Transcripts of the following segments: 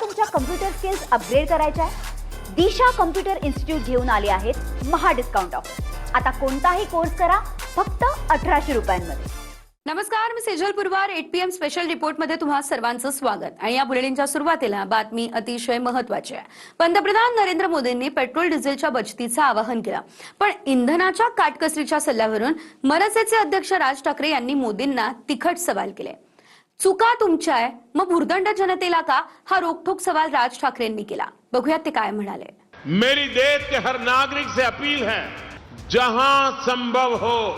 तुमच्या computer skills upgrade करायच्या आहे? दिशा कम्प्युटर इन्स्टिट्यूट घेऊन आले आहेत महा डिस्काउंट ऑफर. आता कोणताही कोर्स करा फक्त 1800 रुपयांमध्ये. नमस्कार, मी सेजल पुरवार. 8 PM स्पेशल रिपोर्टमध्ये तुम्हा सर्वांचं स्वागत. आणि या बुलेटिनच्या सुरुवातीला बातमी अतिशय महत्त्वाची आहे. पंतप्रधान नरेंद्र मोदींनी पेट्रोल डिझेलच्या बचतीचं आवाहन केलं, पण इंधनाच्या काटकसरीच्या सल्ल्यावरून मनसेचे अध्यक्ष राज ठाकरे यांनी मोदींना तिखट सवाल केले. चुका तुमच्या आहे, मग भुर्दंड जनतेला का, हा रोखठोक सवाल राज ठाकरेंनी केला. बघूयात ते काय म्हणाले. मेरी देश के हर नागरिक से अपील है, जहां संभव हो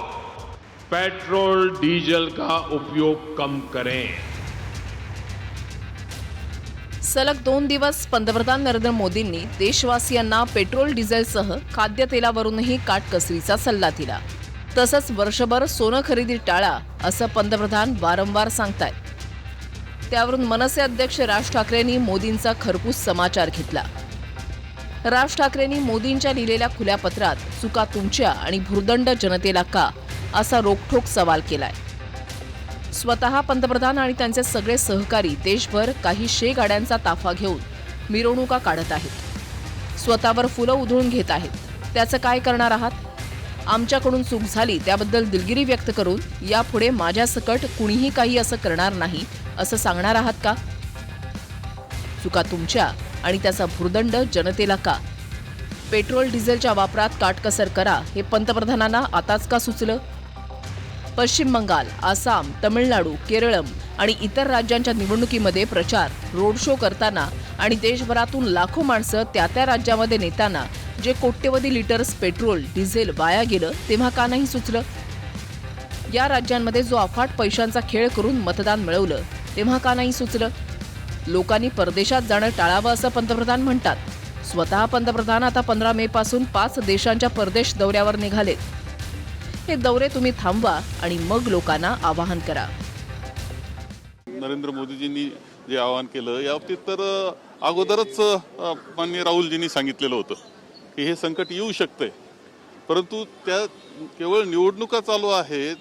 पेट्रोल डीजल का उपयोग कम करें. सलग 2 दिवस पंतप्रधान नरेंद्र मोदींनी देशवासियांना पेट्रोल डिझेलसह खाद्यतेलावरूनही काटकसरीचा सल्ला दिला. तसंच वर्षभर सोनं खरेदी टाळा असं पंतप्रधान वारंवार सांगतायत. त्यावरून मनसे अध्यक्ष राज ठाकरेंनी मोदींचा खरपूस समाचार घेतला. राज ठाकरेंनी मोदींच्या लिहिलेल्या खुल्या पत्रात चुका तुमच्या आणि भुर्दंड जनतेला का असा रोखठोक सवाल केलाय. स्वतः पंतप्रधान आणि त्यांचे सगळे सहकारी देशभर काही 100 गाड्यांचा ताफा घेऊन मिरवणुका काढत आहेत. स्वतःवर फुलं उधळून घेत आहेत. त्याचं काय करणार आहात? आमच्याकडून चूक झाली त्याबद्दल दिलगिरी व्यक्त करून यापुढे माझ्यासकट कुणीही काही असं करणार नाही असं सांगणार आहात का? चुका तुमच्या आणि त्याचा भुर्दंड जनतेला का? पेट्रोल डिझेलच्या वापरात काटकसर करा हे पंतप्रधानांना आताच का सुचलं? पश्चिम बंगाल, आसाम, तमिळनाडू, केरळम आणि इतर राज्यांच्या निवडणुकीमध्ये प्रचार, रोड शो करताना आणि देशभरातून लाखो माणसं त्या राज्यामध्ये नेताना जे कोट्यवधी लिटर्स पेट्रोल डिझेल वाया गेलं तेव्हा का नाही सुचलं? या राज्यांमध्ये जो अफाट पैशांचा खेळ करून मतदान मिळवलं तेव्हा का नाही सुचलं? लोकांनी परदेशात जाणं टाळावं असं पंतप्रधान म्हणतात. स्वतः पंतप्रधान आता 15 मे पासून 5 देशांच्या परदेश दौऱ्यावर निघालेत. हे दौरे तुम्ही थांबवा आणि मग लोकांना आवाहन करा. नरेंद्र मोदीजींनी जे आवाहन केलं याबाबतीत तर अगोदरच माननीय राहुलजींनी सांगितलेलं होतं की हे संकट येऊ शकतंय, परंतु त्या केवळ निवडणुका चालू आहेत,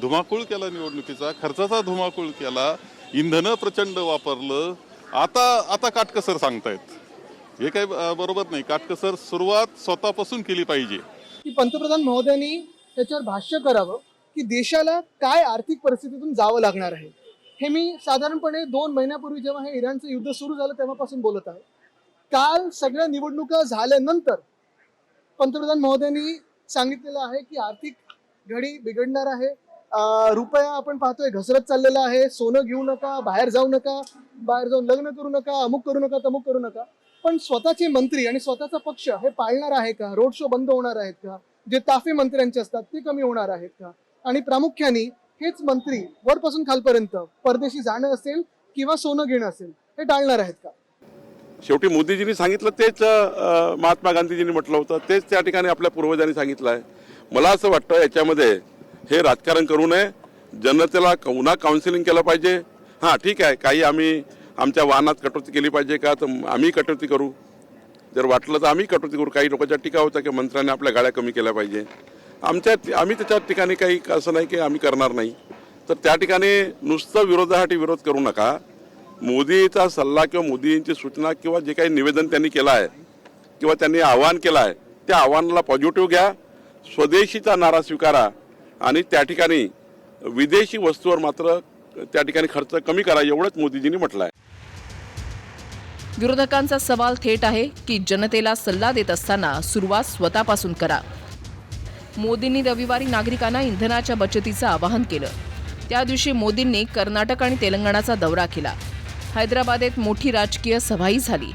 धुमाकूळ केला, निवडणुकीचा खर्चाचा धुमाकूळ केला, इंधन प्रचंड वापरलं, आता काटकसर सांगतायत. हे काही बरोबर नाही. काटकसर सुरुवात स्वतःपासून केली पाहिजे. की पंतप्रधान महोदयांनी त्याच्यावर भाष्य करावं की देशाला काय आर्थिक परिस्थितीतून जावं लागणार आहे. हे मी साधारणपणे 2 महिन्यापूर्वी जेव्हा हे इराणचं युद्ध सुरू झालं तेव्हापासून बोलत आहे. काल सगळ्या निवडणुका झाल्यानंतर पंतप्रधान महोदयांनी सांगितलेलं आहे की आर्थिक घडी बिघडणार आहे. रुपया आपण पाहतोय घसरत चाललेला आहे. सोनं घेऊ नका, बाहेर जाऊ नका, बाहेर जाऊन लग्न करू नका, अमुक करू नका, तमुक करू नका. पण स्वतःचे मंत्री आणि स्वतःचा पक्ष हे पाळणार आहे का? रोड शो बंद होणार आहेत का? जे ताफे मंत्र्यांचे असतात ते कमी होणार आहेत का? आणि प्रामुख्याने हेच मंत्री वरपासून खालपर्यंत परदेशी जाणं असेल किंवा सोनं घेणं असेल हे टाळणार आहेत का? शेवटी मोदीजींनी सांगितलं तेच महात्मा गांधीजींनी म्हटलं होतं, तेच त्या ठिकाणी आपल्या पूर्वजांनी सांगितलं आहे. मला असं वाटतं याच्यामध्ये हे राजकारण करू नये. जनतेला पुन्हा काउन्सिलिंग केलं पाहिजे. हां ठीक आहे, काही आम्ही आमच्या वाहनात कटोती केली पाहिजे का, तर आम्ही कटोती करू. जर वाटलं तर आम्ही कटोती करू. काही लोकांच्या टीका होता की मंत्र्यांनी आपल्या गाड्या कमी केल्या पाहिजे. आम्ही त्याच्या ठिकाणी काही असं नाही की आम्ही करणार नाही. तर त्या ठिकाणी नुसतं विरोधासाठी विरोध करू नका. मोदीचा सल्ला किंवा मोदींची सूचना किंवा जे काही निवेदन त्यांनी केलं आहे किंवा त्यांनी आवाहन केलं आहे त्या आव्हानाला पॉझिटिव्ह घ्या. स्वदेशीचा नारा स्वीकारा आणि त्या ठिकाणी विदेशी वस्तूवर मात्र त्या ठिकाणी खर्च कमी करा, एवढंच मोदीजींनी म्हटलं आहे. विरोधकांचा सवाल थेट आहे की जनतेला सल्ला देत असताना सुरुवात स्वतःपासून करा. मोदींनी रविवारी नागरिकांना इंधनाच्या बचतीचं आवाहन केलं. त्या दिवशी मोदींनी कर्नाटक आणि तेलंगणाचा दौरा केला. हैदराबादेत मोठी राजकीय सभाही झाली.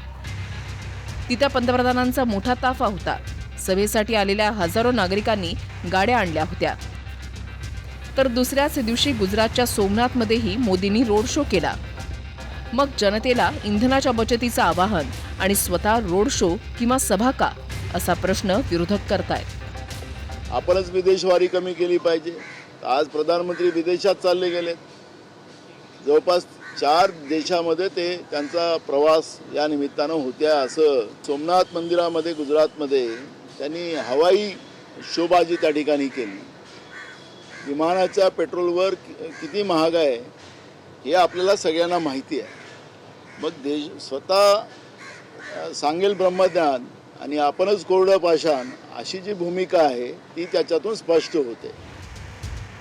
तिथं पंतप्रधानांचा मोठा ताफा होता. सभेसाठी आलेल्या हजारो नागरिकांनी गाड्या आणल्या होत्या. तर दुसऱ्याच दिवशी गुजरातच्या सोमनाथमध्येही मोदींनी रोड शो केला. मग जनतेला इंधनाच्या बचतीचं आवाहन आणि स्वतः रोड शो किंवा सभा का असा प्रश्न विरोधक करतायत. आपणच विदेशवारी कमी केली पाहिजे. आज प्रधानमंत्री विदेशात चालले गेलेत. जवळपास 4 देशामध्ये ते त्यांचा प्रवास या निमित्तानं होत्या. असं सोमनाथ मंदिरामध्ये गुजरातमध्ये त्यांनी हवाई शोबाजी त्या ठिकाणी केली. विमानाच्या पेट्रोलवर किती महाग आहे हे आपल्याला सगळ्यांना माहिती आहे. मग देश स्वतः सांगेल ब्रह्मज्ञान आणि आपणच कोरडं पाषाण अशी जी भूमिका आहे ती त्याच्यातून स्पष्ट होते.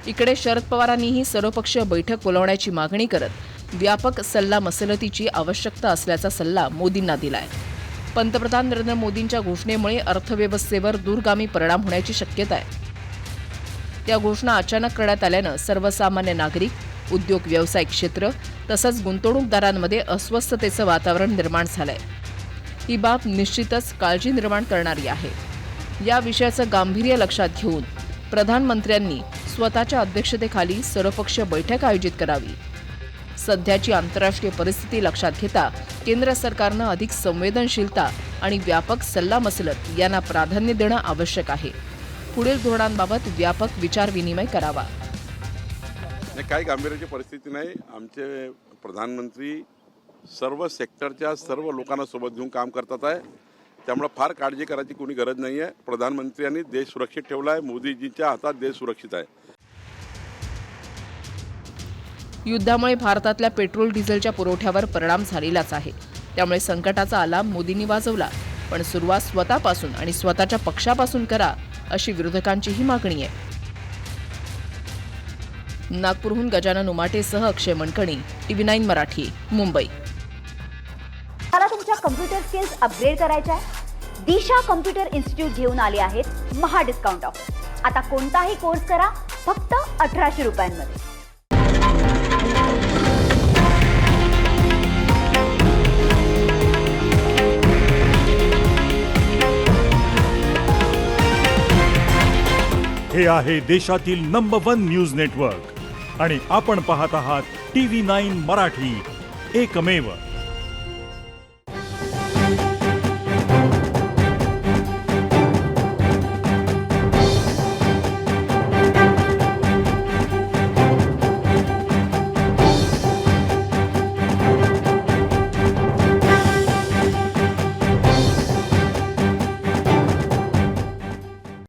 इकडे शरद पवारांनीही सर्वपक्षीय बैठक बोलावण्याची मागणी करत व्यापक सल्ला मसलतीची आवश्यकता असल्याचा सल्ला मोदींना दिलाय. पंतप्रधान नरेंद्र मोदींच्या घोषणेमुळे अर्थव्यवस्थेवर दूरगामी परिणाम होण्याची शक्यता आहे. या घोषणा अचानक करण्यात आल्यानं सर्वसामान्य नागरिक, उद्योग व्यवसाय क्षेत्र तसंच गुंतवणूकदारांमध्ये अस्वस्थतेचं वातावरण निर्माण झालंय. ही बाब निश्चितच काळजी निर्माण करणारी आहे. या विषयाचं गांभीर्य लक्षात घेऊन प्रधानमंत्र्यांनी स्वतःच्या अध्यक्षतेखाली सर्वपक्षीय बैठक आयोजित करावी. सध्याची आंतरराष्ट्रीय परिस्थिती लक्षात घेता केंद्र सरकारनं अधिक संवेदनशीलता आणि व्यापक सल्लामसलत यांना प्राधान्य देणं आवश्यक आहे. पुढील धोरणांबाबत व्यापक विचारविनिमय करावा. काही गांभीर्याची परिस्थिती नाही. आमचे प्रधानमंत्री सर्व सेक्टरच्या सर्व लोकांना सोबत घेऊन काम करतात आहे. त्यामुळे फार काळजी करायची कोणी गरज नाही आहे. प्रधानमंत्र्यांनी देश सुरक्षित ठेवला आहे. मोदीजींच्या हातात देश सुरक्षित आहे. युद्धामुळे भारतातल्या पेट्रोल डिझेलच्या पुरवठ्यावर परिणाम झालेलाच आहे. त्यामुळे संकटाचा अलार्म मोदींनी वाजवला. पण सुरुवात स्वतःपासून आणि स्वतःच्या पक्षापासून करा अशी विरोधकांचीही मागणी आहे. नागपूरहून गजानन उमाटेसह अक्षय मनकणी, TV9 मराठी, मुंबई. मला तुमच्या कम्प्युटर स्किल्स अपग्रेड करायच्या आहे? दिशा कम्प्युटर इन्स्टिट्यूट घेऊन आले आहेत महा डिस्काउंट ऑफर. आता कोणताही कोर्स करा फक्त 1800 रुपयांमध्ये. हे आहे देशातील नंबर 1 न्यूज नेटवर्क आणि आपण पाहत आहात TV9 मराठी, एकमेव.